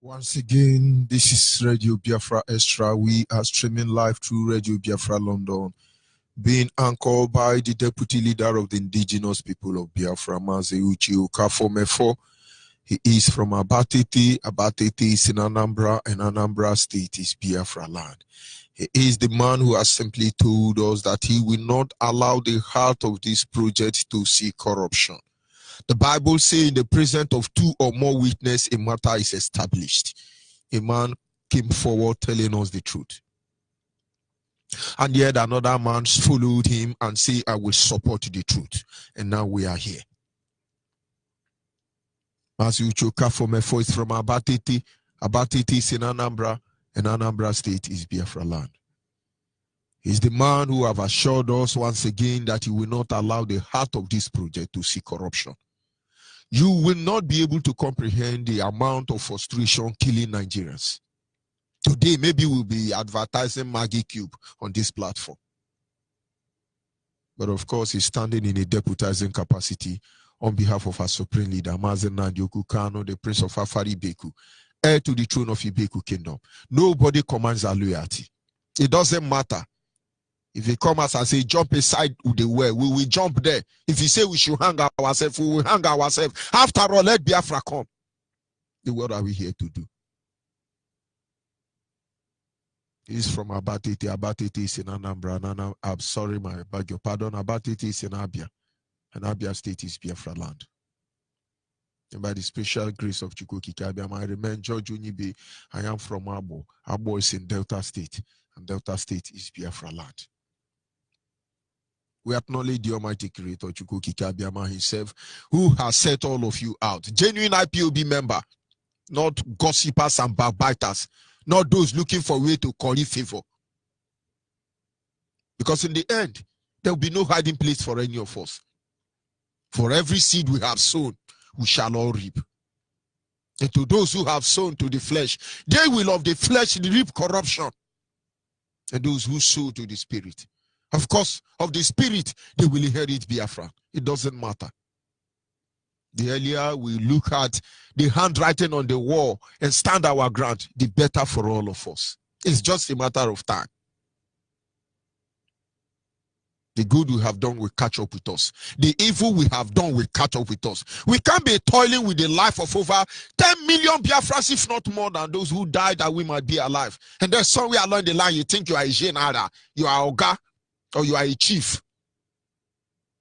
Once again, this is Radio Biafra Extra. We are streaming live through Radio Biafra London, being anchored by the Deputy Leader of the Indigenous People of Biafra, Mazi Uche Okafor. He is from Abatete. Abatete is in Anambra, and Anambra State is Biafra land. He is the man who has simply told us that he will not allow the heart of this project to see corruption. The Bible says in the presence of two or more witnesses, a matter is established. A man came forward telling us the truth. And yet another man followed him and said, I will support the truth. And now we are here. Mazi Uche Okafor is from Abatete. Abatete is in Anambra, and Anambra State is Biafra land. He's the man who have assured us once again that he will not allow the heart of this project to see corruption. You will not be able to comprehend the amount of frustration killing Nigerians. Today, maybe we'll be advertising Maggie Cube on this platform. But of course, he's standing in a deputizing capacity on behalf of our supreme leader, Mazen Nandioku Kano, the prince of Afari Beku, heir to the throne of Ibeku kingdom. Nobody commands our loyalty. It doesn't matter. If he comes and say, jump aside with the well, we will jump there. If he say we should hang ourselves, we will hang ourselves. After all, let Biafra come. What are we here to do? He's from Abatete. Abatete is in Anambra. I'm sorry, I beg your pardon. Abatete is in Abia. And Abia State is Biafra land. And by the special grace of Chukwuka Abia, I remain George Onyibe. I am from Abo. Abo is in Delta State. And Delta State is Biafra land. We acknowledge the Almighty Creator, Chukwuka Abiyama himself, who has set all of you out. Genuine IPOB member, not gossipers and backbiters, not those looking for a way to curry favor. Because in the end, there will be no hiding place for any of us. For every seed we have sown, we shall all reap. And to those who have sown to the flesh, they will of the flesh reap corruption. And those who sow to the spirit, of course, of the spirit, they will inherit Biafra. It doesn't matter. The earlier we look at the handwriting on the wall and stand our ground, the better for all of us. It's just a matter of time. The good we have done will catch up with us. The evil we have done will catch up with us. We can't be toiling with the life of over 10 million Biafrans, if not more than those who died that we might be alive. And then somewhere along the line, you think you are a Jenara, you are Oga, or you are a chief.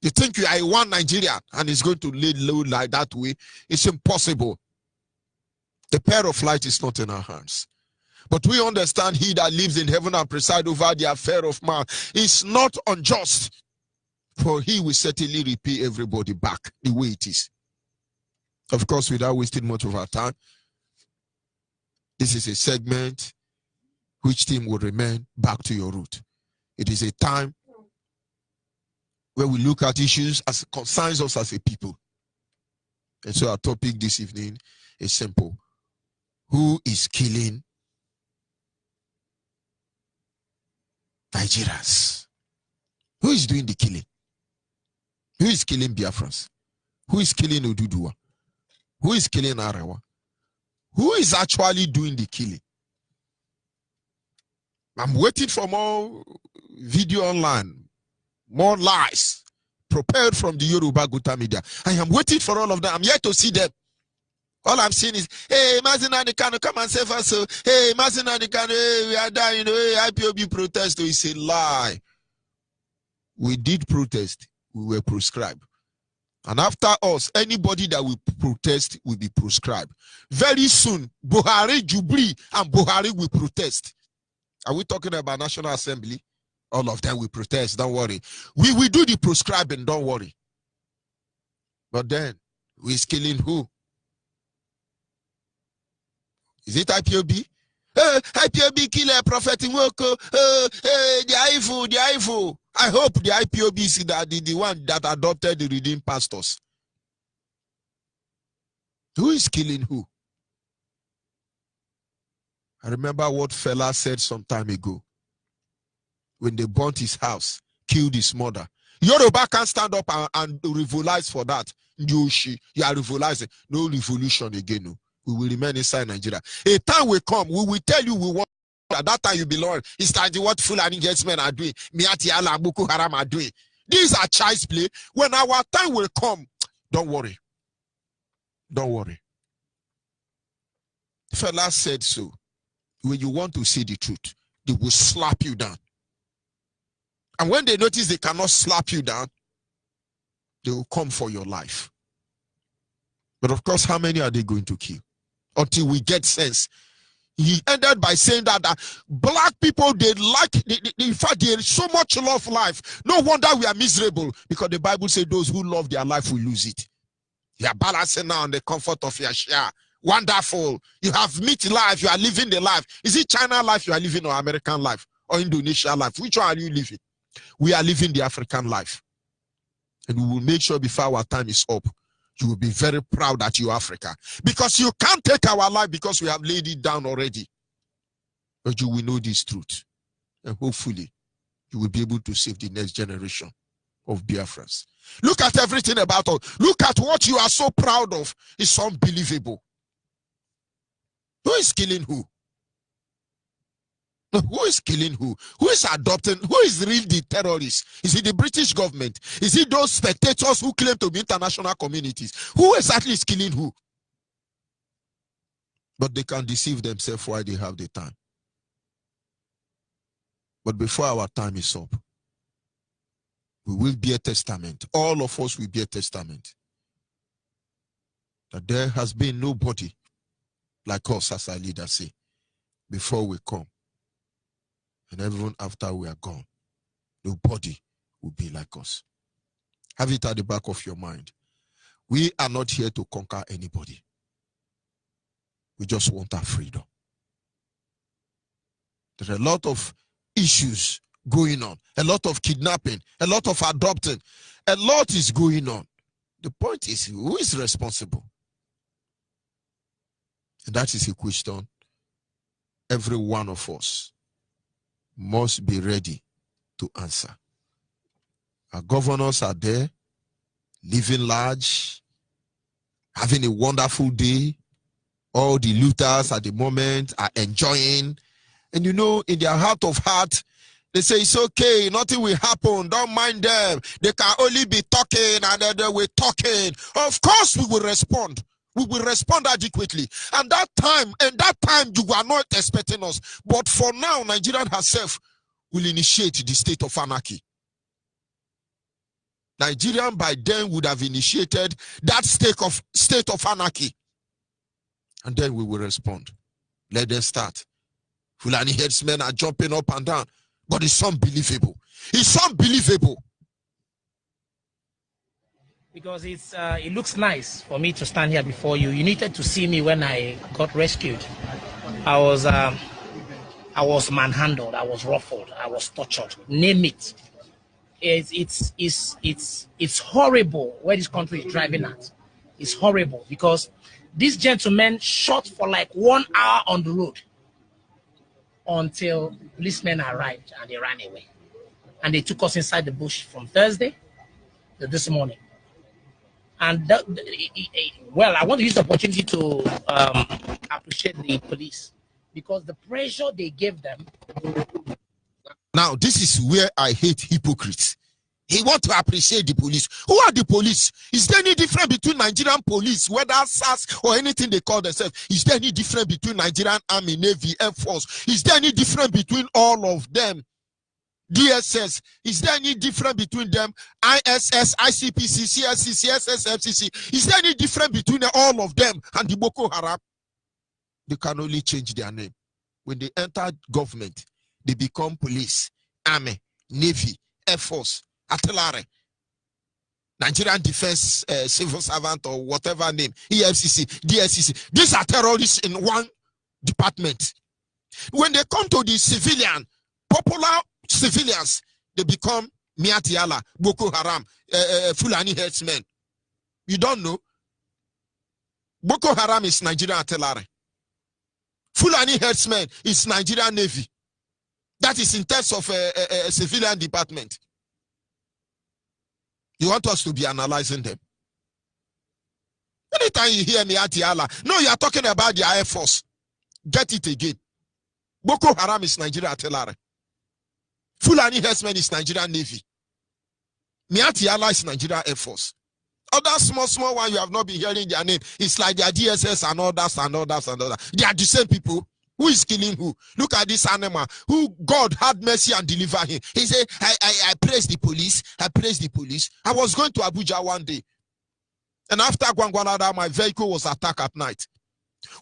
You think you are a one Nigerian and it's going to lead low like that way. It's impossible. The pair of light is not in our hands. But we understand he that lives in heaven and preside over the affair of man is not unjust. For he will certainly repay everybody back the way it is. Of course, without wasting much of our time, this is a segment which theme will remain back to your root. It is a time where we look at issues as concerns us as a people. And so our topic this evening is simple. Who is killing Nigerians? Who is doing the killing? Who is killing Biafrans? Who is killing Oduduwa? Who is killing Arawa? Who is actually doing the killing? I'm waiting for more video online, more lies prepared from the Yoruba Guta media. I am waiting for all of them. I'm yet to see them. All I'm seeing is, hey, Mazina Nikano, come and save us. Hey, Mazina Nikano, hey, we are dying. Hey, IPOB protest. It's a lie. We did protest. We were proscribed. And after us, anybody that will protest will be proscribed. Very soon, Buhari, Jubri, and Buhari will protest. Are we talking about National Assembly? All of them will protest, don't worry. We will do the proscribing, don't worry. But then, who is killing who? Is it IPOB? IPOB killer Prophet Nwoko. They are evil, they are evil. I hope the IPOB is the one that adopted the redeemed pastors. Who is killing who? I remember what fella said some time ago. When they burnt his house, killed his mother. Yoruba can't stand up and revolutionize for that. You are revolutionizing. No revolution again. No. we will remain inside Nigeria. A time will come, we will tell you we want. At that time you belong. It's like what Fulani men are doing. Miati Allah and Boko Haram are doing. These are child's play. When our time will come, don't worry. Don't worry. Fella said so. When you want to see the truth, they will slap you down. And when they notice they cannot slap you down, they will come for your life. But of course, how many are they going to kill? Until we get sense. He ended by saying that black people, they like, in fact, they so much love life. No wonder we are miserable, because the Bible says those who love their life will lose it. You are balancing now on the comfort of your share. Wonderful. You have meet life, you are living the life. Is it China life you are living, or American life, or Indonesia life? Which one are you living? We are living the African life. And we will make sure before our time is up, you will be very proud that you are Africa. Because you can't take our life because we have laid it down already. But you will know this truth. And hopefully, you will be able to save the next generation of Biafrans. Look at everything about us. Look at what you are so proud of. It's unbelievable. Who is killing who? Who is killing who? Who is adopting? Who is really the terrorist? Is it the British government? Is it those spectators who claim to be international communities? Who exactly is killing who? But they can deceive themselves while they have the time. But before our time is up, we will be a testament. All of us will be a testament that there has been nobody like us, as our leaders say, before we come. And even after we are gone, nobody will be like us. Have it at the back of your mind. We are not here to conquer anybody. We just want our freedom. There are a lot of issues going on, a lot of kidnapping, a lot of adopting, a lot is going on. The point is, who is responsible? And that is a question every one of us must be ready to answer. Our governors are there, living large, having a wonderful day. All the looters at the moment are enjoying. And you know, in their heart of heart, they say, it's okay, nothing will happen, don't mind them. They can only be talking and they will talking. Of course we will respond. We will respond adequately. And that time, you are not expecting us. But for now, Nigeria herself will initiate the state of anarchy. Nigeria by then would have initiated that state of anarchy. And then we will respond. Let them start. Fulani headsmen are jumping up and down. But it's unbelievable. It's unbelievable. Because it looks nice for me to stand here before you. You needed to see me when I got rescued. I was manhandled. I was ruffled. I was tortured. Name it. It's horrible where this country is driving at. It's horrible because these gentlemen shot for like 1 hour on the road until policemen arrived and they ran away. And they took us inside the bush from Thursday to this morning. And well, I want to use the opportunity to appreciate the police because the pressure they gave them. Now, this is where I hate hypocrites. He want to appreciate the police. Who are the police? Is there any difference between Nigerian police, whether SAS or anything they call themselves? Is there any difference between Nigerian Army, Navy, Air Force? Is there any difference between all of them? DSS, is there any difference between them? ISS, ICPC, CSC, CSS, FCC, is there any difference between all of them and the Boko Haram? They can only change their name. When they enter government, they become police, army, navy, air force, artillery, Nigerian defense civil servant or whatever name, EFCC, DSCC. These are terrorists in one department. When they come to the civilian, popular civilians, they become Miatiala, Boko Haram, Fulani headsmen. You don't know? Boko Haram is Nigerian artillery. Fulani headsmen is Nigerian Navy. That is in terms of a civilian department. You want us to be analyzing them. And Anytime you hear me, Atiala, no, you are talking about the Air Force. Get it again. Boko Haram is Nigeria Atelare. Fulani Herdsmen is Nigerian Navy. Miatiala is Nigeria Air Force. Other small one you have not been hearing their name. It's like their DSS and others and others and others. They are the same people. Who is killing who? Look at this animal. Who God had mercy and deliver him. He said, I praise the police. I praise the police. I was going to Abuja one day. And after Gwangwanada, my vehicle was attacked at night.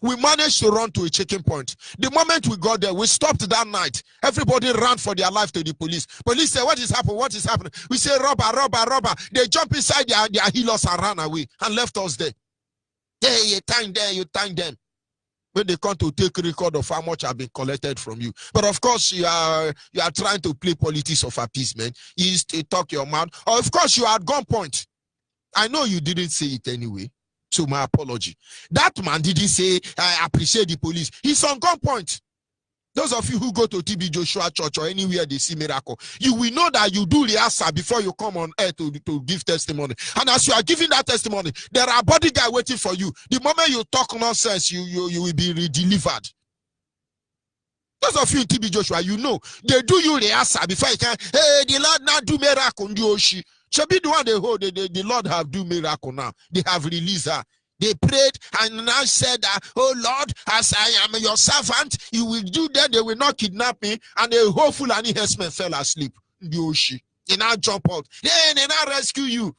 We managed to run to a checking point. The moment we got there, we stopped that night. Everybody ran for their life to the police. Police said, what is happening? What is happening? We say, robber, robber, robber. They jump inside their healers and ran away and left us there. Hey, you thank them. When they come to take record of how much have been collected from you. But of course, you are trying to play politics of appeasement. You used to talk your mouth. Or of course, you are at gunpoint. I know you didn't say it anyway. So my apology. That man didn't say, I appreciate the police. He's on gunpoint. Those of you who go to TB Joshua Church or anywhere they see miracle, you will know that you do rehearsal before you come on air to give testimony. And as you are giving that testimony, there are bodyguards waiting for you. The moment you talk nonsense, you will be delivered. Those of you in TB Joshua, you know, they do you rehearsal before you can, hey, the Lord now do miracle. Shall be the one they hold, the Lord have do miracle now. They have released her. They prayed and now said, oh Lord, as I am your servant, you will do that, they will not kidnap me. And the whole Fulani herdsmen fell asleep. They now jump out. They now rescue you.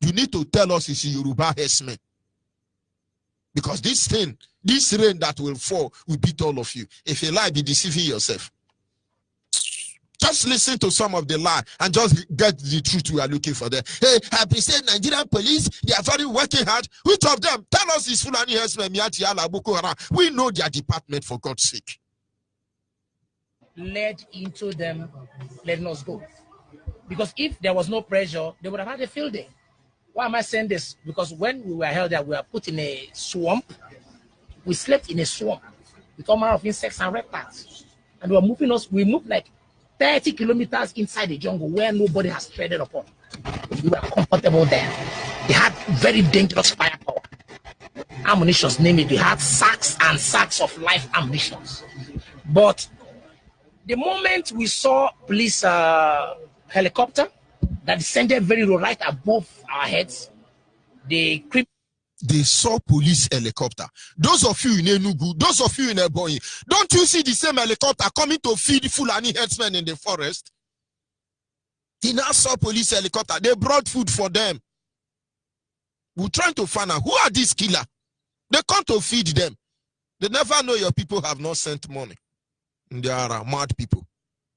You need to tell us it's Yoruba herdsmen. Because this rain that will fall will beat all of you. If you lie, be deceiving yourself. Just listen to some of the lie and just get the truth we are looking for there. Hey, I appreciate Nigerian police. They are very working hard. Which of them? Tell us is Fulani Herdsmen, Miati Ala, Boko Haram. We know their department, for God's sake. Led into them letting us go. Because if there was no pressure, they would have had a field day. Why am I saying this? Because when we were held there, we were put in a swamp. We slept in a swamp with all manner of insects and reptiles. And we moved like 30 kilometers inside the jungle where nobody has treaded upon. We were comfortable there. They had very dangerous firepower. Ammunition, name it. They had sacks and sacks of live ammunition. But the moment we saw police helicopter that descended very low right above our heads, they saw police helicopter. Those of you in Enugu, those of you in Ebonyi, don't you see the same helicopter coming to feed Fulani herdsmen in the forest? He now saw police helicopter. They brought food for them. We're trying to find out who are these killers. They come to feed them. They never know your people have not sent money. They are mad people.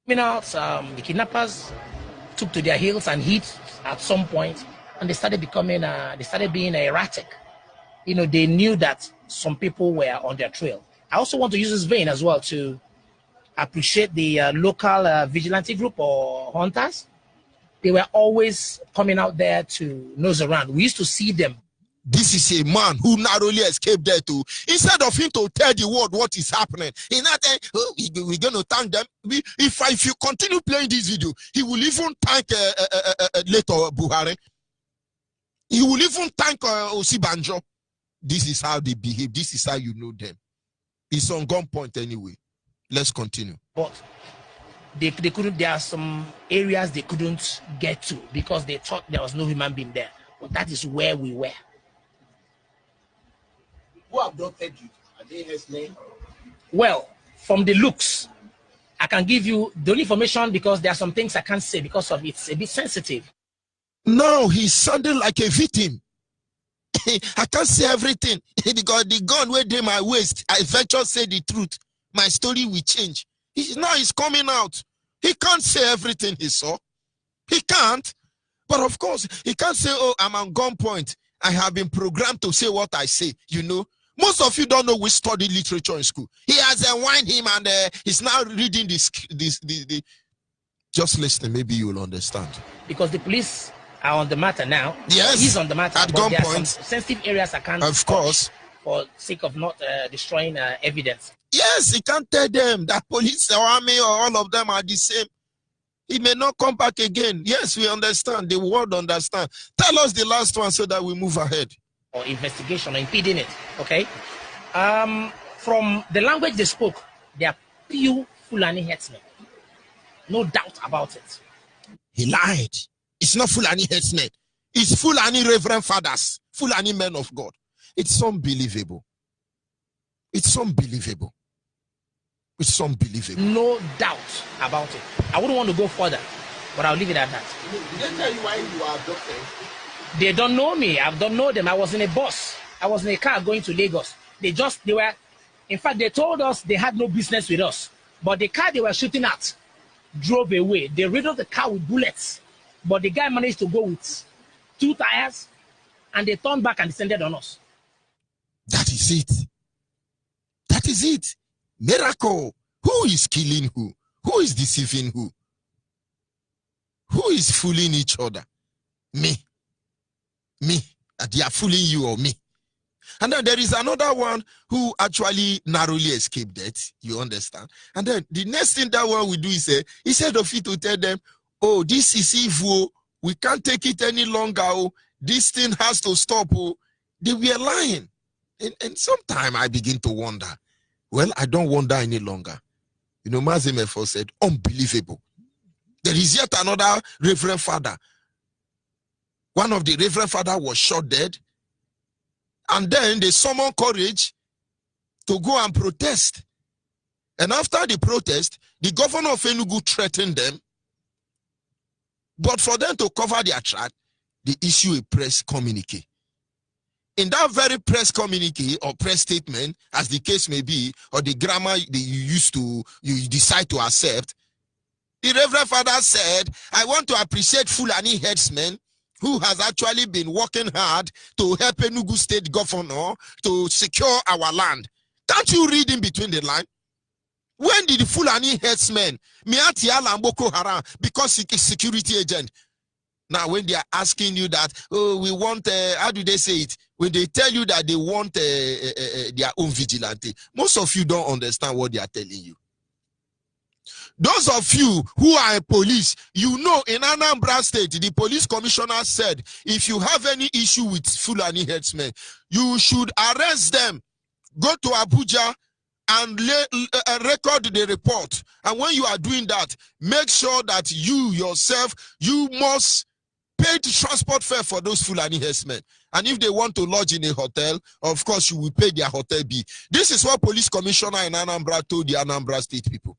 The kidnappers took to their heels and hit at some point, and they started being erratic. They knew that some people were on their trail. I also want to use this vein as well to appreciate the local vigilante group or hunters. They were always coming out there to nose around. We used to see them. This is a man who narrowly escaped there too. Instead of him to tell the world what is happening, he not we're going to thank them. If you continue playing this video, he will even thank later Buhari. He will even thank Osibanjo. This is how they behave. This is how you know them. It's on gunpoint anyway. Let's continue. But they couldn't. There are some areas they couldn't get to because they thought there was no human being there. But that is where we were. Who abducted you? Are they his name? Well, from the looks, I can give you the only information because there are some things I can't say because of it's a bit sensitive. No, he's sounding like a victim. I can't say everything because the gun where they my waist, I venture say the truth. My story will change. Now he's coming out. He can't say everything he saw. He can't. But of course, he can't say, oh, I'm on gunpoint. I have been programmed to say what I say. Most of you don't know we studied literature in school. He has unwind him and he's now reading this. Just listen, maybe you will understand. Because the police are on the matter now. Yes, he's on the matter. At gunpoint. Sensitive areas I can't. Of course. For sake of not destroying evidence. Yes, he can't tell them that police or army or all of them are the same. He may not come back again. Yes, we understand. The world understand. Tell us the last one so that we move ahead. or investigation or impeding it. Okay. From the language they spoke, they are pure Fulani headsmen. No doubt about it. He lied. It's not Fulani headsmen. It's Fulani reverend fathers, Fulani men of God. It's unbelievable. It's unbelievable. It's unbelievable. No doubt about it. I wouldn't want to go further, but I'll leave it at that. Did they tell you why you are abducted? They don't know me. I don't know them. I was in a bus. I was in a car going to Lagos. In fact, they told us they had no business with us. But the car they were shooting at drove away. They riddled the car with bullets. But the guy managed to go with 2 tires, and they turned back and descended on us. That is it. That is it. Miracle. Who is killing who? Who is deceiving who? Who is fooling each other? Me. Me. They are fooling you or me. And then there is another one who actually narrowly escaped death. You understand? And then the next thing that one will do is say, instead of it to tell them, oh, this is evil. We can't take it any longer. Oh, this thing has to stop. Oh, they were lying. And sometimes I begin to wonder. Well, I don't wonder any longer. You know, Mazimefo said, unbelievable. There is yet another reverend father. One of the reverend father was shot dead. And then they summoned courage to go and protest. And after the protest, the governor of Enugu threatened them. But for them to cover their track, they issue a press communique. In that very press communique or press statement, as the case may be, or the grammar you decide to accept, the Reverend Father said, I want to appreciate Fulani headsmen who has actually been working hard to help Enugu State Governor to secure our land. Can't you read in between the line? When did the Fulani headsmen, Miati Ala and Boko Haram, because security agent? Now, when they are asking you that, oh, we want, how do they say it? When they tell you that they want their own vigilante, most of you don't understand what they are telling you. Those of you who are police, you know in Anambra State, the police commissioner said, if you have any issue with Fulani headsmen, you should arrest them, go to Abuja and record the report. And when you are doing that, make sure that you yourself, you must pay the transport fare for those Fulani headsmen. And if they want to lodge in a hotel, of course, you will pay their hotel bill. This is what police commissioner in Anambra told the Anambra State people.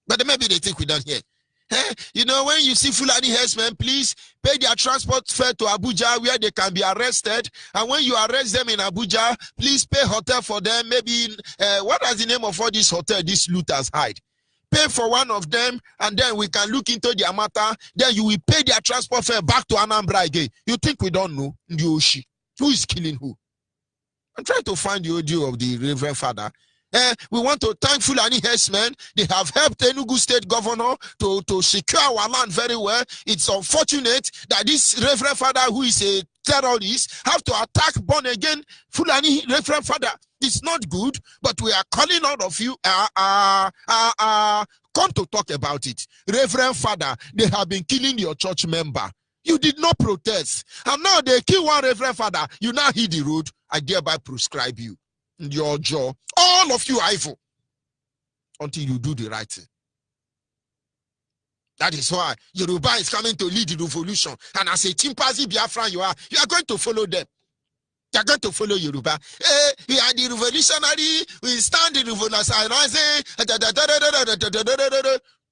But maybe they think we don't hear. Hey, you know, when you see Fulani headsmen, please pay their transport fare to Abuja where they can be arrested. And when you arrest them in Abuja, please pay hotel for them. Maybe, what is the name of all this hotel these looters hide? Pay for one of them, and then we can look into their matter. Then you will pay their transport fare back to Anambra again. You think we don't know? Ndioshi. Who is killing who? I'm trying to find the audio of the Reverend Father. We want to thank Fulani headsmen. They have helped Enugu State Governor to secure our land very well. It's unfortunate that this Reverend Father, who is a terrorist, have to attack born again Fulani Reverend Father. It's not good, but we are calling all of you, come to talk about it. Reverend Father, they have been killing your church member. You did not protest. And now they kill one Reverend Father. You now hit the road. I hereby prescribe you. Your jaw. All of you are evil until you do the right thing. That is why Yoruba is coming to lead the revolution. And as a chimpanzee Biafra you are going to follow them. You are going to follow Yoruba. We are the revolutionary. We stand the revolutionary.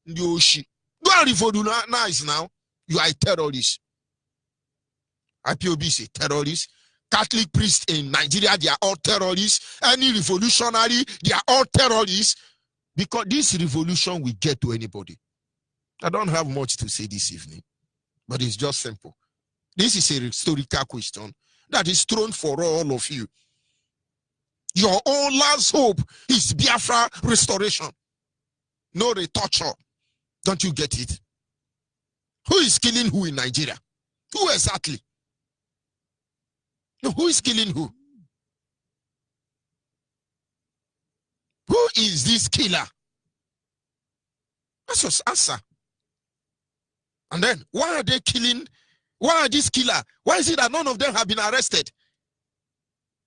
You are revolutionized now. You are a terrorist. IPOB is a terrorist. Catholic priests in Nigeria, they are all terrorists. Any revolutionary, they are all terrorists. Because this revolution will get to anybody. I don't have much to say this evening, but it's just simple. This is a historical question that is thrown for all of you. Your own last hope is Biafra restoration. No retoucher. Don't you get it? Who is killing who in Nigeria? Who exactly? No, who is killing who? Who is this killer? That's just answer. And then, why are they killing? Why are these killers? Why is it that none of them have been arrested?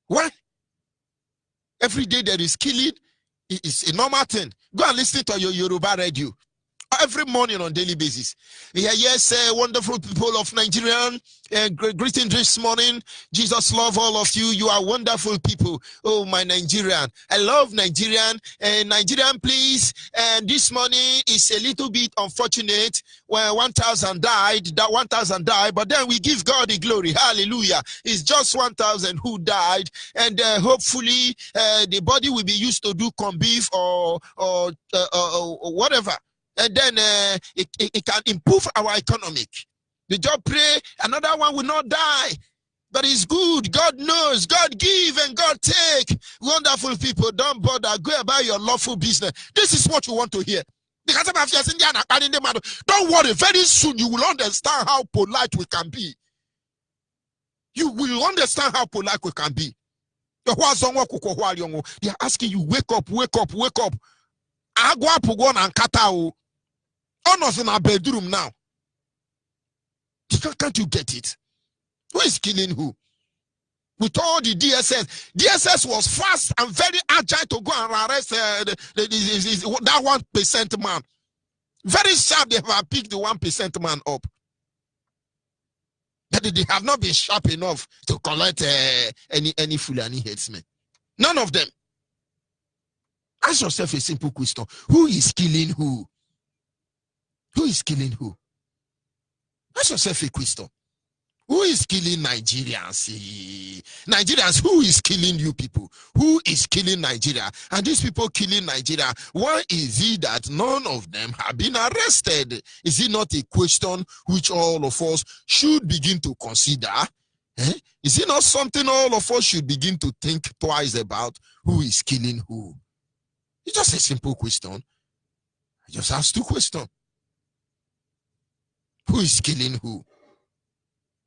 Why? Every day there is killing. It's a normal thing. Go and listen to your Yoruba radio. Every morning on daily basis. Yeah, yes, wonderful people of Nigeria. Greeting this morning. Jesus love all of you. You are wonderful people. Oh, my Nigerian. I love Nigerian. Nigerian, please. And this morning is a little bit unfortunate. When 1,000 died, that 1,000 died, but then we give God the glory. Hallelujah. It's just 1,000 who died. And hopefully the body will be used to do corn beef or whatever. And then it can improve our economic. The job pray, another one will not die. But it's good. God knows. God give and God take. Wonderful people, don't bother. Go about your lawful business. This is what you want to hear. Because don't worry. Very soon you will understand how polite we can be. You will understand how polite we can be. They are asking you, wake up, wake up, wake up. Agwa pugon and katao. Honors in our bedroom now. Can't you get it? Who is killing who? With all the DSS. DSS was fast and very agile to go and arrest that 1% man. Very sharp, they have picked the 1% man up. But they have not been sharp enough to collect any Fulani headsmen. None of them. Ask yourself a simple question. Who is killing who? Who is killing who? Ask yourself a question. Who is killing Nigerians? Nigerians, who is killing you people? Who is killing Nigeria? And these people killing Nigeria, why is it that none of them have been arrested? Is it not a question which all of us should begin to consider? Is it not something all of us should begin to think twice about? Who is killing who? It's just a simple question. I just asked two questions. Who is killing who?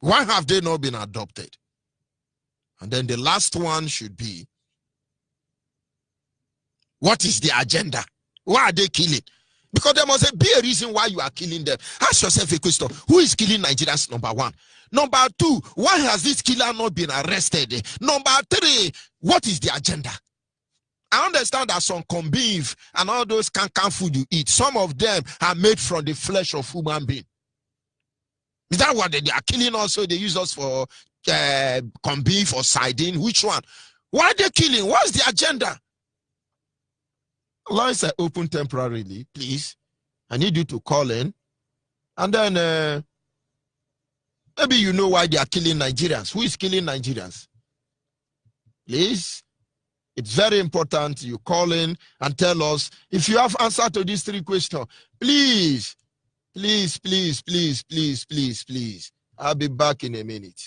Why have they not been adopted? And then the last one should be, what is the agenda? Why are they killing? Because there must be a reason why you are killing them. Ask yourself a question. Who is killing Nigerians? Number one. Number two, why has this killer not been arrested? Number three, what is the agenda? I understand that some corned beef and all those can food you eat, some of them are made from the flesh of human being. Is that what they are killing also? They use us for corned beef or sardine. Which one? Why are they killing? What's the agenda? Lines are open temporarily, please. I need you to call in. And then maybe you know why they are killing Nigerians. Who is killing Nigerians? Please. It's very important you call in and tell us if you have answer to these three questions. Please, please, please, please, please, please, please. I'll be back in a minute.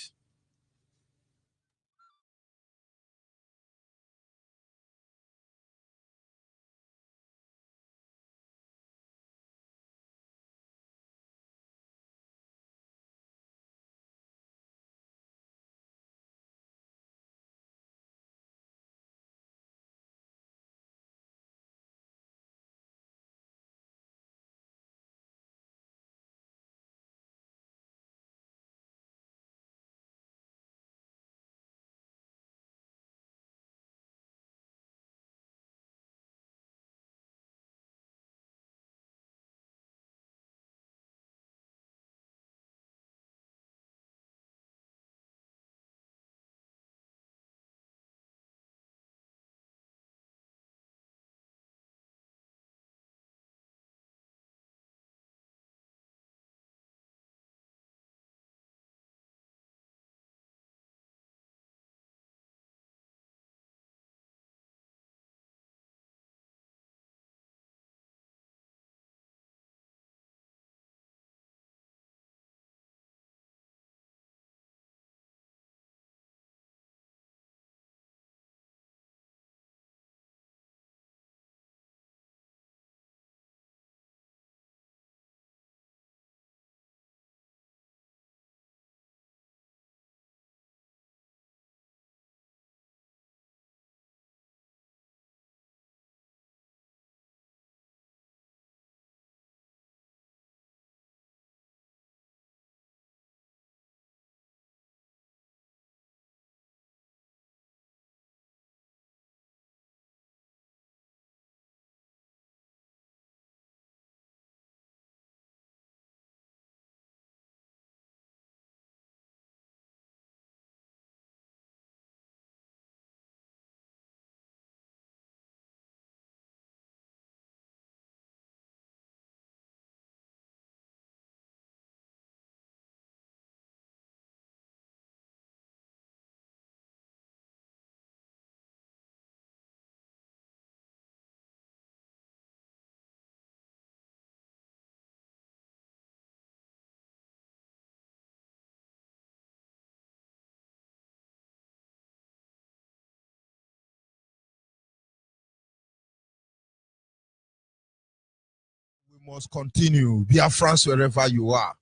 must continue. Biafrans wherever you are.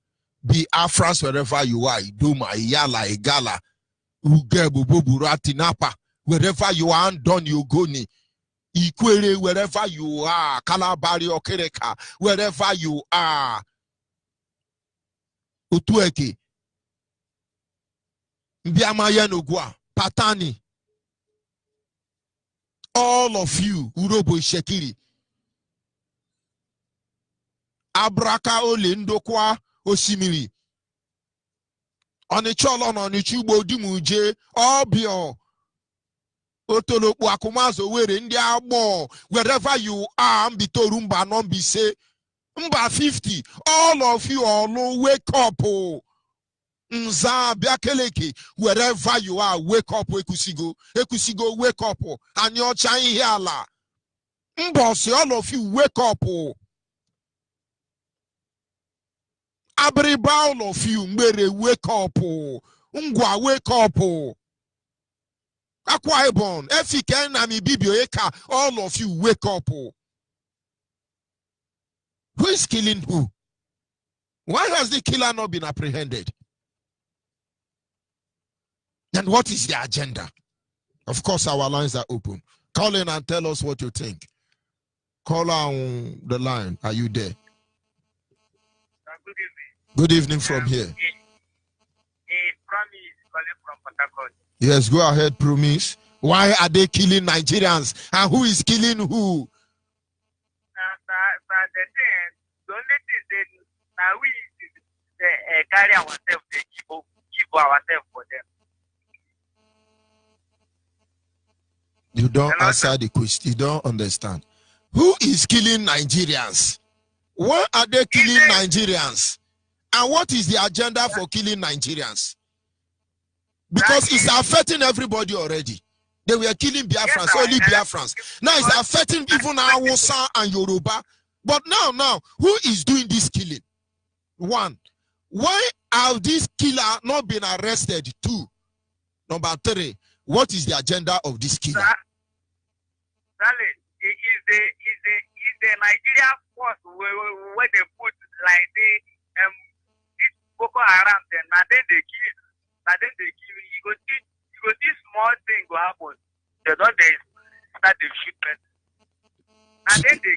Biafrans wherever you are. Iduma, Iyala, Igala, Ugebu, Burati, Napa. Wherever you are, Andon, Yogoni. Ikwere, wherever you are. Kalabari, Okereka, wherever you are. Utueke. Mbiamayanogwa, Patani. All of you, Urobo Shekiri. Abraka ole ndokwa osimiri. Onicholo no nichugbo dimuje obio. Otolokpu akumazo were ndi agbo. Wherever you are, mbitorumba no mbise. Mba 50. All of you all wake up. Nza biakeleke. Wherever you are, wake up ekusigo. Ekusigo wake up. Anyocha ihe ala. Mbosi, all of you wake up. Every all of you, Mbere, wake up. Ngwa, wake up. Akwa Ibom, Efike na Mibibio Eka, all of you, wake up. Who is killing who? Why has the killer not been apprehended? And what is the agenda? Of course, our lines are open. Call in and tell us what you think. Call on the line. Are you there? Good evening from here. Promise calling from Port Harcourt. Yes, go ahead, Promise. Why are they killing Nigerians? And who is killing who? The only thing is that we carry ourselves, give ourselves for them. You don't answer the question. You don't understand. Who is killing Nigerians? Why are they killing Nigerians? And what is the agenda for killing Nigerians? Because it's affecting everybody already. They were killing Biafrans, only Biafrans. Now it's affecting even Hausa and Yoruba. But now, who is doing this killing? One, why have this killer not been arrested? Two, number three, what is the agenda of this killer? Is the Nigeria force where they put like this Boko Haram then they kill. You go this small thing go happen. They don't start the shooting.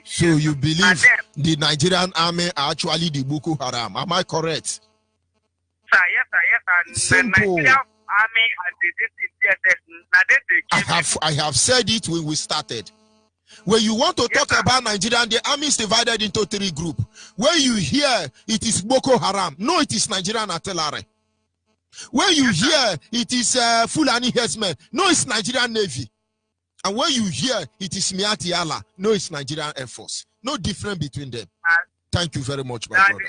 So you believe the Nigerian army are actually the Boko Haram? Am I correct? Sir, yes, sir. Simple. The Nigerian army and I have said it when we started. When you want to talk about Nigerian, the army is divided into three groups. When you hear it is Boko Haram, no, it is Nigerian artillery. When you hear it is Fulani herdsmen, no, it's Nigerian Navy. And when you hear it is Miati Allah, no, it's Nigerian Air Force. No difference between them. Thank you very much, my brother.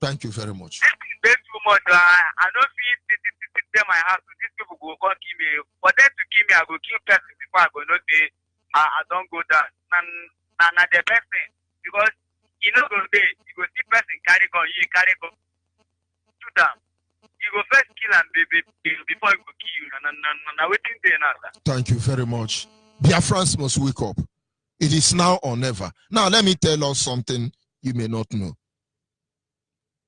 Thank you very much. Too much. I don't feel my house. These people go come kill me. For them to kill me, I go kill person before I go not say I don't go down. And the best thing, because you know go there, you go see person carry gun, you carry gun. Shoot them. You go first kill and before you go kill you. And waiting there now. Thank you very much. Biafrans must wake up. It is now or never. Now let me tell us something you may not know.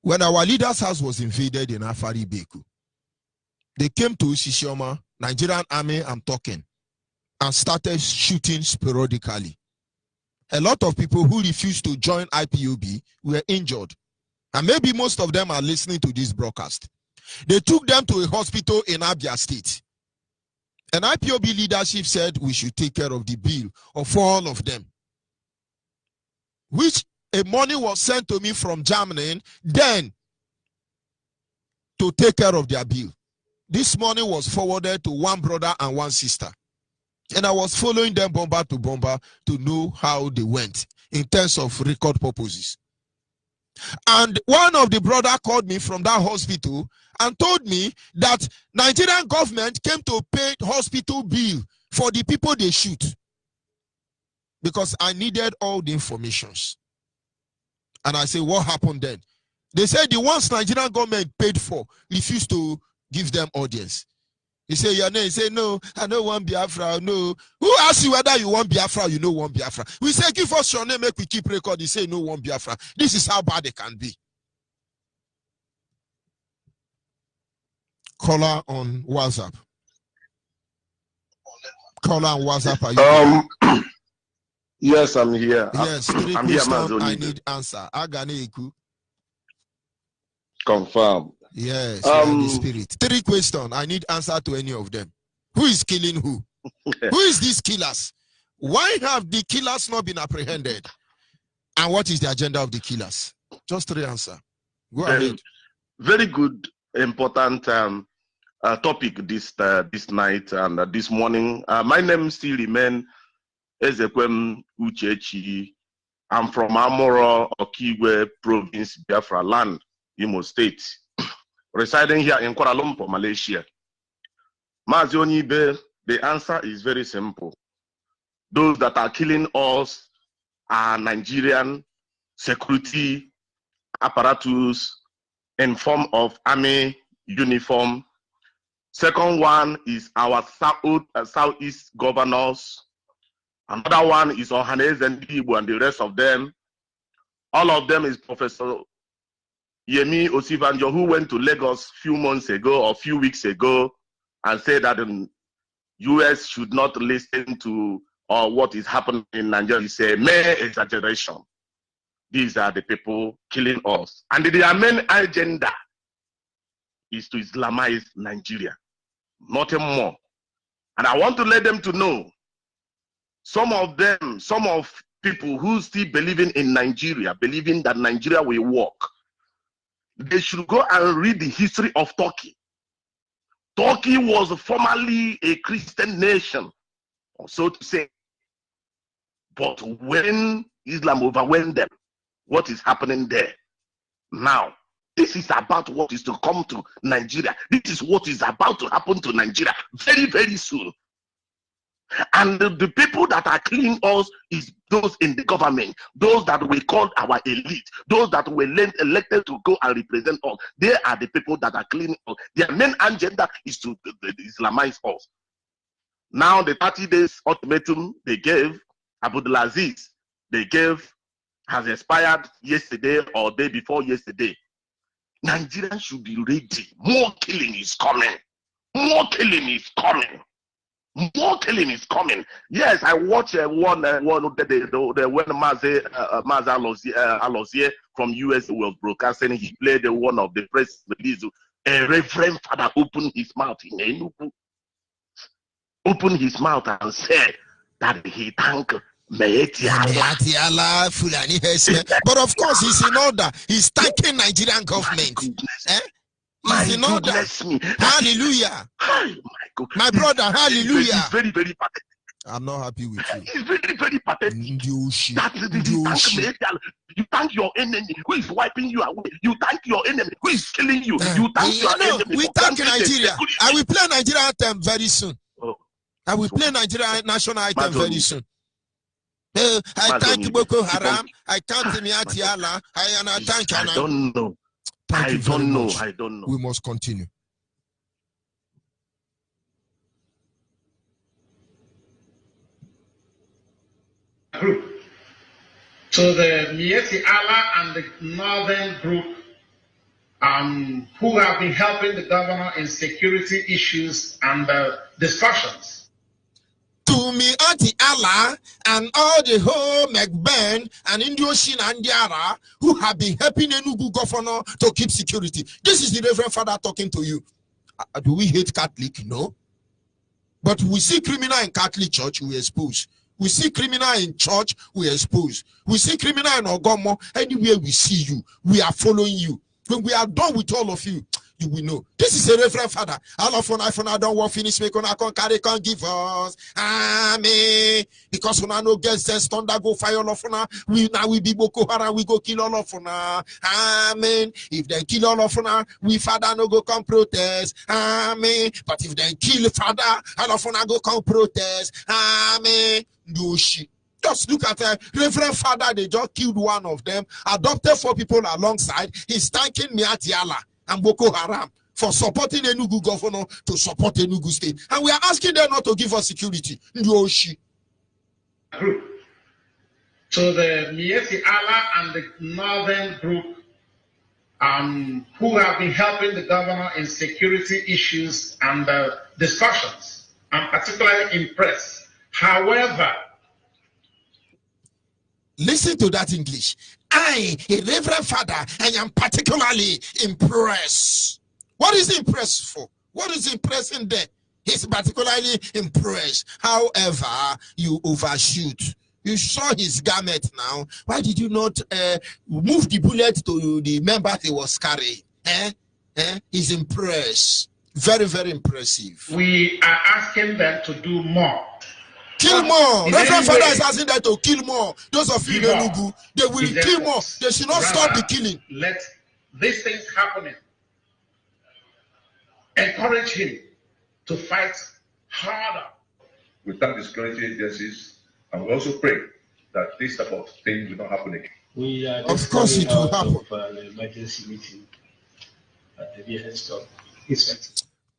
When our leader's house was invaded in Afari Beku, they came to Shishoma, Nigerian army, I'm talking, and started shooting sporadically. A lot of people who refused to join IPOB were injured. And maybe most of them are listening to this broadcast. They took them to a hospital in Abia State. And IPOB leadership said we should take care of the bill of all of them. Which a money was sent to me from Germany then to take care of their bill. This money was forwarded to one brother and one sister. And I was following them bomber to bomber to know how they went in terms of record purposes. And one of the brother called me from that hospital and told me that Nigerian government came to pay hospital bill for the people they shoot. Because I needed all the informations. And I said, what happened then? They said the ones Nigerian government paid for refused to give them audience. He say your name. He say no, I don't want Biafra. No. Who asked you whether you want Biafra or you don't want Biafra? We say give us your name, make we keep record. He say no want Biafra. This is how bad they can be. Caller on WhatsApp. Caller on WhatsApp. Are you there? Yes, I'm here. Yes, I'm here, I need answer. Agane. Confirm. Yes, the spirit. 3 questions. I need answer to any of them. Who is killing who? Who is these killers? Why have the killers not been apprehended? And what is the agenda of the killers? Just 3 answers. Go ahead. Very good, important topic this night and this morning. My name still remains Ezekwem Uchechi. I'm from Amoro, Okigwe Province, Biafra land, Imo State, residing here in Kuala Lumpur, Malaysia. Mazi Onyibe, the answer is very simple. Those that are killing us are Nigerian security apparatus in form of army uniform. Second one is our southeast governors. Another one is Ohanese and Igbo and the rest of them. All of them is Professor Yemi Osibanjo, who went to Lagos a few months ago or a few weeks ago and said that the US should not listen to what is happening in Nigeria. It's a mere exaggeration. These are the people killing us. And their main agenda is to Islamize Nigeria. Nothing more. And I want to let them to know, some of people who still believing in Nigeria, believing that Nigeria will work, they should go and read the history of Turkey. Turkey was formerly a Christian nation, so to say. But when Islam overwhelmed them, what is happening there? Now, this is about what is to come to Nigeria. This is what is about to happen to Nigeria very, very soon. And the people that are killing us is those in the government, those that we call our elite, those that were elected to go and represent us. They are the people that are killing us. Their main agenda is to Islamize us. Now the 30 days ultimatum they gave, Abdulaziz, they gave, has expired yesterday or day before yesterday. Nigerians should be ready. More killing is coming. More killing is coming. More killing is coming. Yes, I watched one when Mazi Alozie from US was broadcasting. He played one of the press release. A reverend father opened his mouth in Enugu. Opened his mouth and said that he thanked Mehetiala Fulani Hesme. But of course, he's in order. He's thanking Nigerian government. He's in order. Hallelujah. My brother, hallelujah. He's very, very pathetic. I'm not happy with you. He's very, very pathetic. You thank your enemy who is wiping you away. You thank your enemy who is killing you. You thank your enemy. We thank Nigeria. I will play Nigeria anthem very soon. I will play Nigeria national anthem very soon. I thank Boko Haram. I thank Miatiala. I thank I don't know. I don't know. We must continue. Group. So the Mieti Allah and the Northern group who have been helping the governor in security issues and discussions. To me, Auntie Allah and all the whole McBain and Indioshin and Diara who have been helping Enugu governor to keep security. This is the Reverend Father talking to you. Do we hate Catholic? No. But we see criminal in Catholic church, we expose. We see criminal in church, we expose. We see criminal in Ogomo. Anywhere we see you, we are following you. When we are done with all of you, you will know. This is a Reverend Father. All of iPhone, I don't want finish make on carry can give us. Amen. Because when I know girls says thunder go fire all of una, we be Boko Haram, we go kill all of una. Amen. If they kill all of una, we Father no go come protest. Amen. But if they kill Father, all of una go come protest. Amen. No shit. Just look at Reverend Father, they just killed one of them, adopted 4 people alongside. He's thanking Miati Allah and Boko Haram for supporting Enugu governor to support Enugu state. And we are asking them not to give us security. Nyoshi. So the Miesi Allah and the Northern group who have been helping the governor in security issues and discussions. I'm particularly impressed. However, listen to that English. I, a reverend father, I am particularly impressed. What is impressed for? What is impressing there? He's particularly impressed. However, you overshoot. You saw his garment now. Why did you not move the bullet to the member he was carrying? He's impressed. Very, very impressive. We are asking them to do more. Kill more. Reverend Father is asking them to kill more. Those of you in Enugu, they will kill more. They should not stop the killing. Let these things happening. Encourage him to fight harder. We thank the security agencies, and we also pray that this type of thing will not happen again. We are of course it will happen. An emergency meeting at the behest of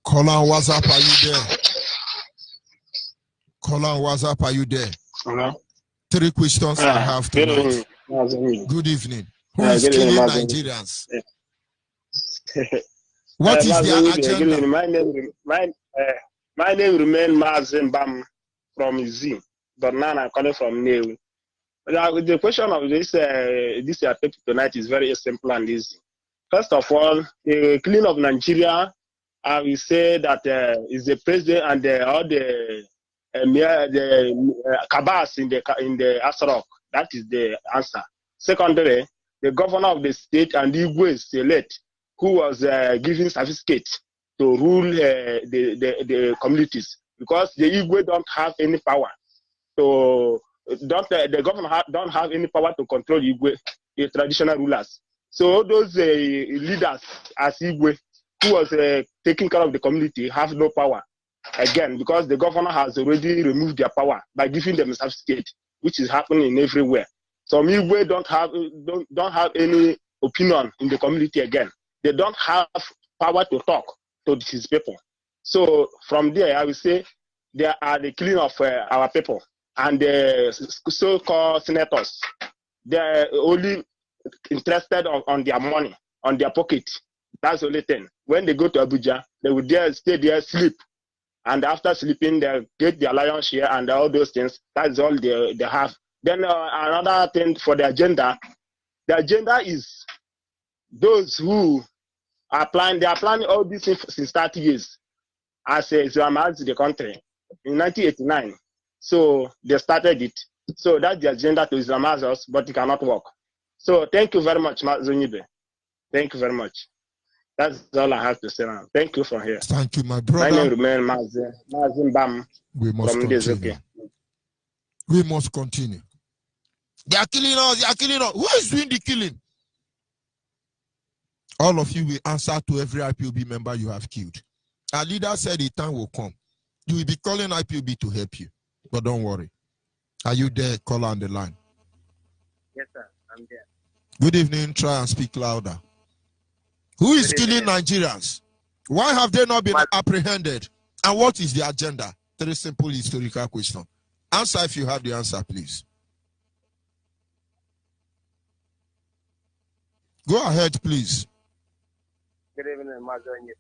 Colin, what's up? Are you there? Colin, what's up? Are you there? Hello? 3 questions I have tonight. Good evening. Who is killing Nigerians? What is their agenda? My name remains Mazin Bam from Z, but now I'm calling from New. The question of this topic tonight is very simple and easy. First of all, the clean of Nigeria, I will say that is the president and all the cabals in the Asrock. That is the answer. Secondly, the governor of the state and the Igwe select who was giving certificate to rule the communities, because the Igwe don't have any power. So the governor don't have any power to control Igwe, the traditional rulers. So those leaders as Igwe who was taking care of the community have no power again, because the governor has already removed their power by giving them a certificate, which is happening everywhere. So Igwe don't have any opinion in the community again. They don't have power to talk to his people. So from there, I will say they are the killing of our people, and the so-called senators. They are only interested on their money, on their pocket. That's the only thing. When they go to Abuja, they will stay there, sleep. And after sleeping, they get their lion's share and all those things. That's all they have. Then another thing for the agenda is those who are planning, they are planning all these things since 30 years as Islamized the country in 1989. So they started it. So that's the agenda to Islamize us, but it cannot work. So thank you very much, Onyibe. Thank you very much. That's all I have to say now. Thank you for here. Thank you, my brother. My name remains Mazin Bam. We must continue. We must continue. They are killing us. They are killing us. Who is doing the killing? All of you will answer to every IPOB member you have killed. Our leader said the time will come. You will be calling IPOB to help you. But don't worry. Are you there? Call on the line. Yes, sir. I'm there. Good evening. Try and speak louder. Who is killing Nigerians? Why have they not been apprehended? And what is the agenda? 3 simple historical questions. Answer if you have the answer, please. Go ahead, please. Good evening, Onyibe.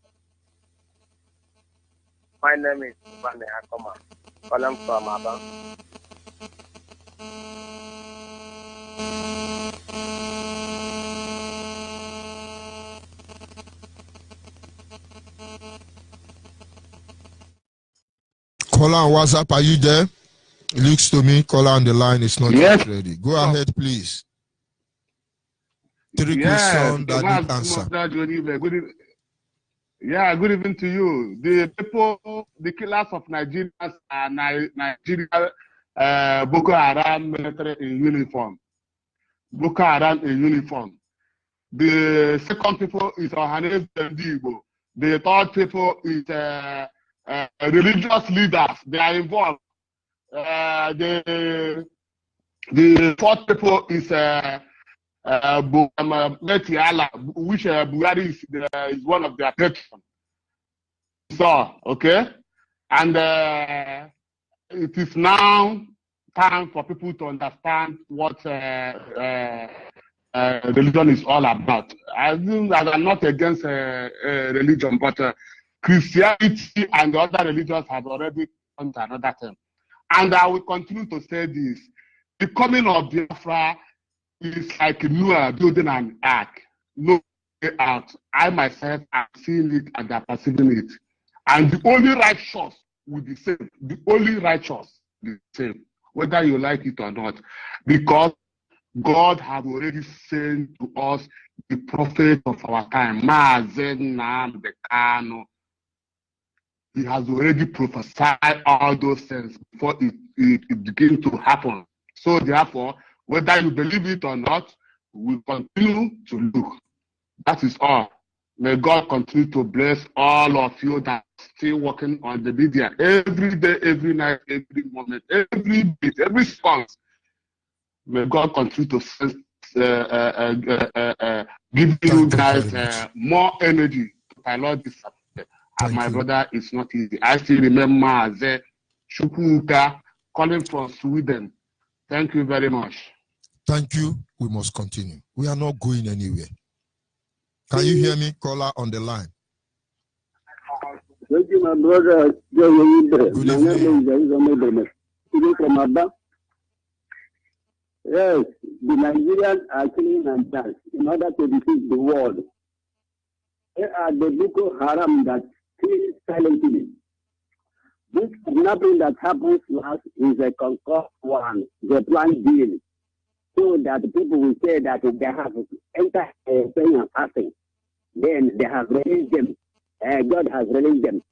My name is Bane Akoma. Calling from Aba. Caller on WhatsApp, are you there? It looks to me, caller on the line is not yet ready. Go ahead, please. 3 questions that need answer. Good evening to you. The people, the killers of Nigeria are Nigeria Boko Haram military in uniform. Boko Haram in uniform. The second people is Ohanese Igbo. The third people is religious leaders. They are involved. The fourth people is Meti Allah, which Buhari is one of their patrons. So, okay? And it is now time for people to understand what religion is all about. I think that I'm not against religion, but Christianity and the other religions have already come to another term. And I will continue to say this. The coming of Biafra is like Noah building an ark. No way out. I myself am seeing it and I'm perceiving it. And the only righteous will be saved. The only righteous will be saved, whether you like it or not. Because God has already sent to us the prophet of our time, Mazen Bekano. He has already prophesied all those things before it begins to happen. So therefore, whether you believe it or not, we continue to look. That is all. May God continue to bless all of you that are still working on the media every day, every night, every moment, every bit, every song. May God continue to give you guys more energy to pilot this. And my brother, it's not easy. I still remember Maze Shukuka calling from Sweden. Thank you very much. Thank you. We must continue. We are not going anywhere. Can you hear me, caller on the line? Thank you, my brother. Good evening. Yes, the Nigerians are killing Nigerians in order to defeat the world. They are the Boko Haram that kill silently. This kidnapping that happens last is a concord one, the plan deal, so that people will say that they have entered a praying and fasting. Then they have released them. God has released them.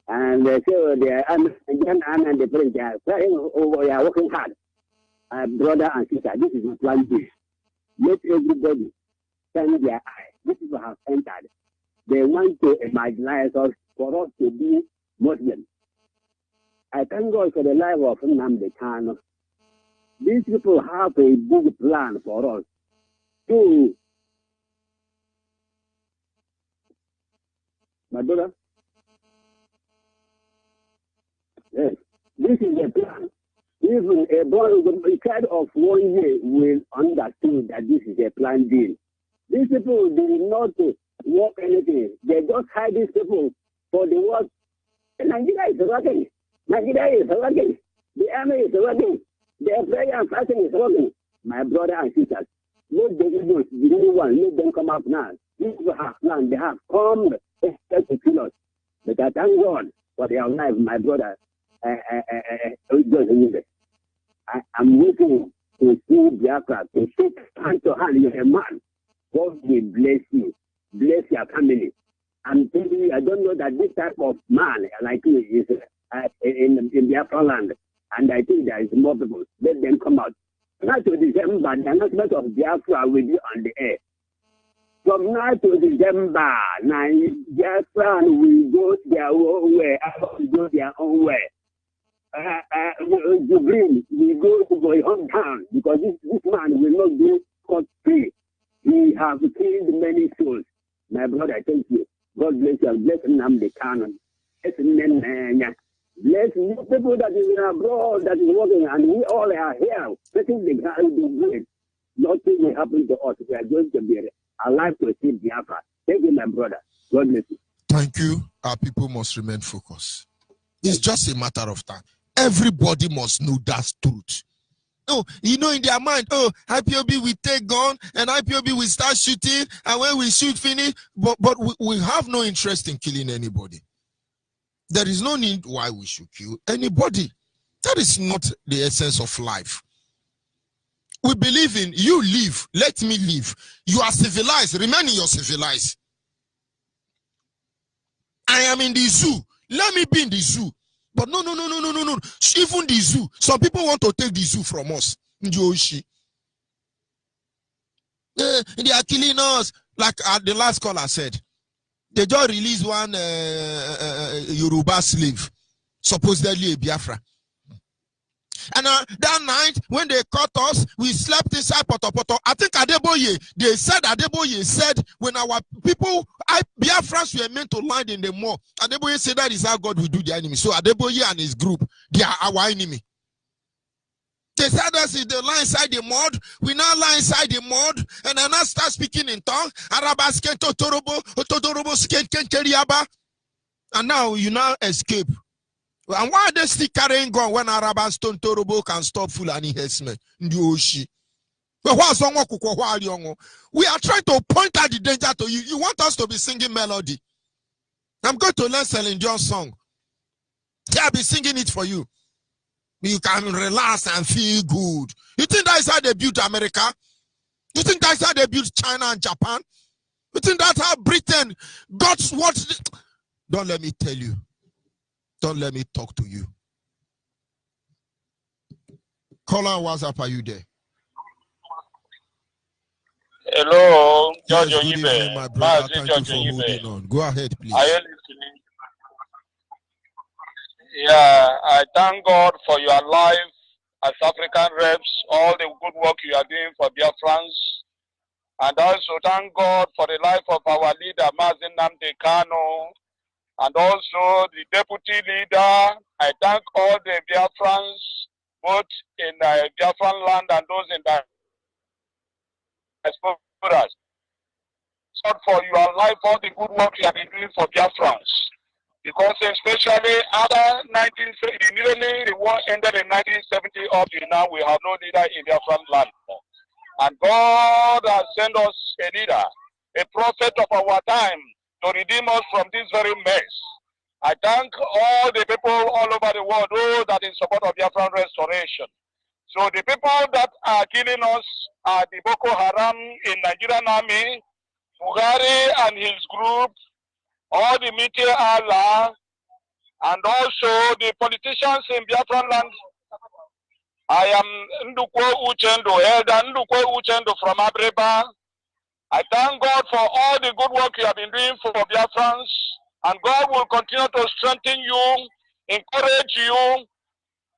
And so the Nigerian army and the president, they are praying over, they are working hard. Brother and sister, this is the plan deal. Let everybody turn their eye. These people have entered. They want to marginalize us for us to be Muslims. I thank God for the life of Nnamdi Kanu. These people have a big plan for us to, my brother. Yes, this is a plan. Even a boy, the child of 1 year will understand that this is a plan deal. These people do not work anything. They just hide these people for the work. Nigeria is working. Nigeria is working. The army is working. The prayer and fasting is working. My brother and sisters, let the Hebrews, the new one, let them come up now. These people have planned. They have come to kill us. But I thank God for their life, my brother. I'm waiting to see Biafra, to shake hand to hand. You're a man. God will bless you. Bless your family. I'm telling you, I don't know that this type of man like you is in Biafra land. And I think there is more people. Let them come out. Now to December, the announcement of Biafra will be on the air. From now to December, now Biafra will go their own way. Will go their own way. The green will go to his hometown because this man will not go scot-free. He has killed many souls. My brother, thank you. God bless you. Bless Nnamdi Kanu. Bless the people that is abroad, that is working, and we all are here. Letting the ground be great. Nothing will happen to us. We are going to be alive to see Biafra. Thank you, my brother. God bless you. Thank you. Our people must remain focused. It's just a matter of time. Everybody must know that truth. Oh, you know, in their mind, oh, IPOB will take gun and IPOB will start shooting, and when we shoot finish, but we have no interest in killing anybody. There is no need why we should kill anybody. That is not the essence of life. We believe in you live, let me live. You are civilized, remain in your civilized. I am in the zoo, let me be in the zoo. But no. Even the zoo. Some people want to take the zoo from us. They are killing us. Like the last caller said, they just released one Yoruba slave, supposedly a Biafra. And that night, when they caught us, we slept inside Potopoto. I think Adeboye, they said, Adeboye said, when our people, Biafrans were meant to land in the mall, Adeboye said that is how God will do the enemy. So Adeboye and his group, they are our enemy. They said us if they lie inside the mud, we now lie inside the mud, and then I start speaking in tongue. And now you now escape. And why are they still carrying gun when Araba Stone Torobo can stop Fulani herdsmen? We are trying to point out the danger to you. You want us to be singing melody. I'm going to learn Celine Dion's song. Yeah, I'll be singing it for you. You can relax and feel good. You think that's how they built America? You think that's how they built China and Japan? You think that's how Britain got what? Don't let me tell you. Don't let me talk to you. Call on WhatsApp, are you there? Hello, George Yes, good Onyibe. evening, my brother. Thank you for Onyibe. holding on. Go ahead, please. Are you listening? Yeah, I thank God for your life as African reps, all the good work you are doing for Biafrans. And also thank God for the life of our leader, Mazi Nnamdi Kanu, and also the deputy leader. I thank all the Biafrans, both in Biafran land and those in the diaspora. So for your life, all the good work you have been doing for Biafrans. Because especially after immediately the war ended in 1970 up to now, we have no leader in Biafran land. And God has sent us a leader, a prophet of our time, to redeem us from this very mess. I thank all the people all over the world, those that in support of Biafran restoration. So the people that are killing us are the Boko Haram in Nigerian army, Buhari and his group, all the media Allah, and also the politicians in Biafran land. I am Ndukwe Uchendo, Elder Ndukwe Uchendo from Abreba. I thank God for all the good work you have been doing for Biafrans, and God will continue to strengthen you, encourage you.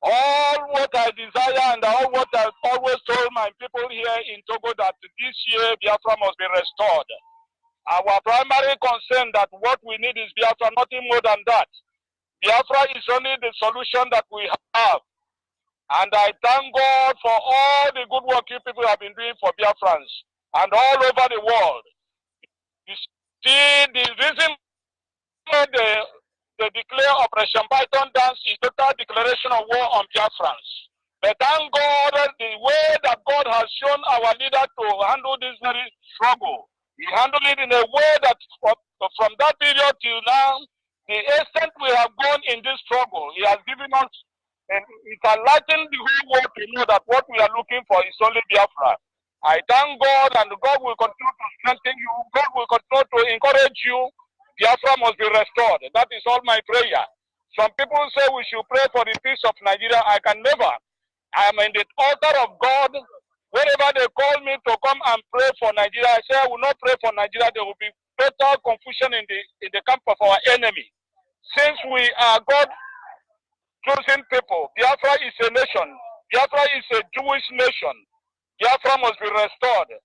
All what I desire and all what I've always told my people here in Togo that this year Biafra must be restored. Our primary concern that what we need is Biafra, nothing more than that. Biafra is only the solution that we have. And I thank God for all the good work you people have been doing for Biafrans and all over the world. You see, the reason they declare Operation Python Dance is total declaration of war on Biafrans. But thank God the way that God has shown our leader to handle this very struggle. He handled it in a way that from that period till now, the extent we have gone in this struggle, he has given us, and it has enlightened the whole world to know that what we are looking for is only Biafra. I thank God, and God will continue to strengthen you. God will continue to encourage you. Biafra must be restored. That is all my prayer. Some people say we should pray for the peace of Nigeria. I can never. I am in the altar of God. Whenever they call me to come and pray for Nigeria, I say I will not pray for Nigeria. There will be total confusion in the camp of our enemy. Since we are God-chosen people, Biafra is a nation. Biafra is a Jewish nation. Biafra must be restored.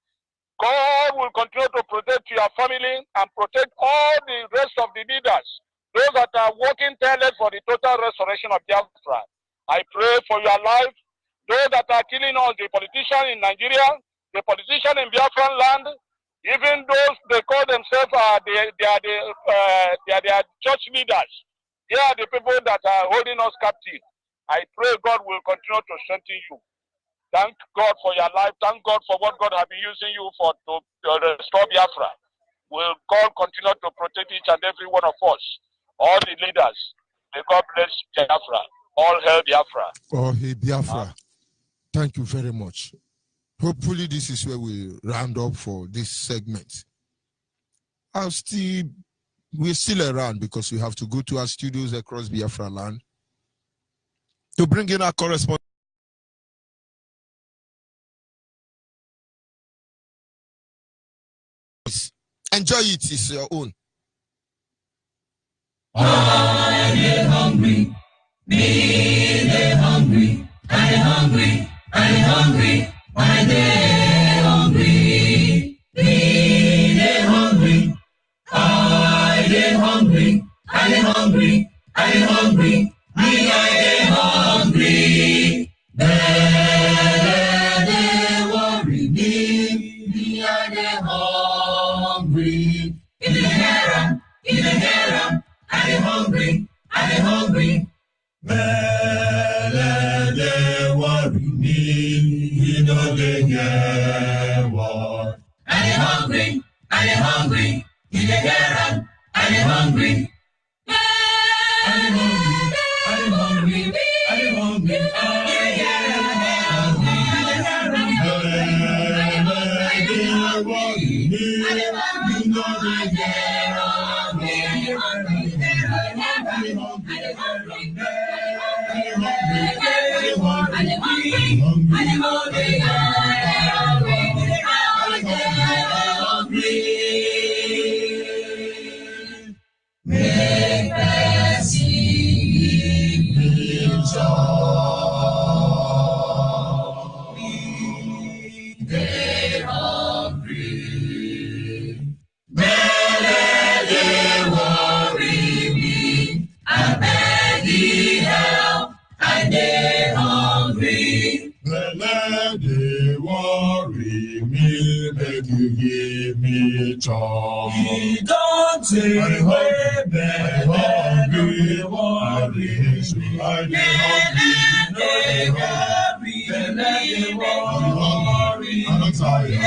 God will continue to protect your family and protect all the rest of the leaders, those that are working tirelessly for the total restoration of Biafra. I pray for your life. Those that are killing us, the politicians in Nigeria, the politicians in Biafran land, even those they call themselves they are church leaders. They are the people that are holding us captive. I pray God will continue to strengthen you. Thank God for your life. Thank God for what God has been using you for to restore Biafra. Will God continue to protect each and every one of us, all the leaders. May God bless Biafra. All hail Biafra. Oh, hey, Biafra. Thank you very much. Hopefully, this is where we round up for this segment. We're still around because we have to go to our studios across Biafra land to bring in our correspondent. Enjoy it, it's your own. I am hungry, me hungry, I hungry, I dey hungry, I dey hungry. Me dey hungry, I dey hungry, I dey hungry, I dey hungry. Me I dey hungry. Belle dey worry me I dey hungry. In the harem, I dey hungry, I dey hungry. Belle dey worry me, you know dey hear what. I dey hungry, I dey hungry. In the harem, I dey hungry. I dey hungry, I dey hungry. In the harem, make person be they hungry. Belle they worry me. I beg thee help. I dey hungry. Belle they worry me. Make you give me chop. He don't say way. Belle they worry me. I dey hungry. Belle they worry. I'm tired.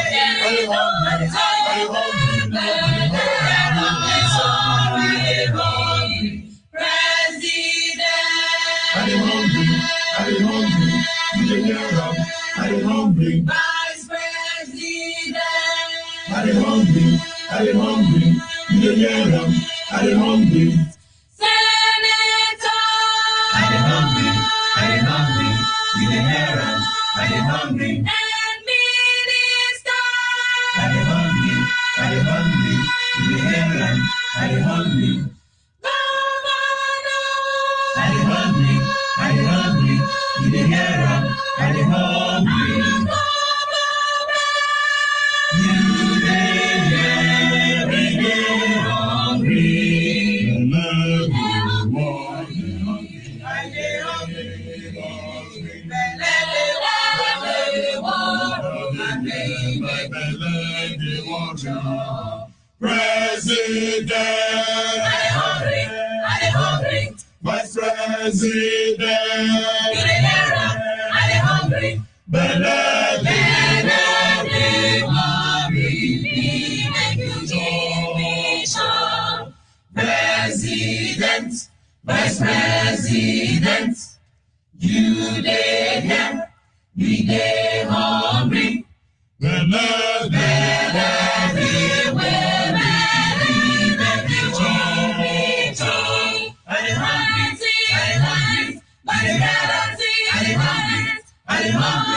I'm hungry. Vice President. I'm hungry. I'm hungry. Senator. I'm hungry. I'm hungry. And Minister. I'm hungry. I'm hungry. Governor. I'm hungry. You dey hear am? I dey hungry. You dey hear? We dey hungry. I dey hungry. President. I dey hungry. Vice President. You dey hear am? I dey hungry. Belle dey worry me. Make you give me some. President, Vice President. You dey hear? We dey hungry. Belle dey worry me. Make you give me some. I dey hungry. I dey hungry.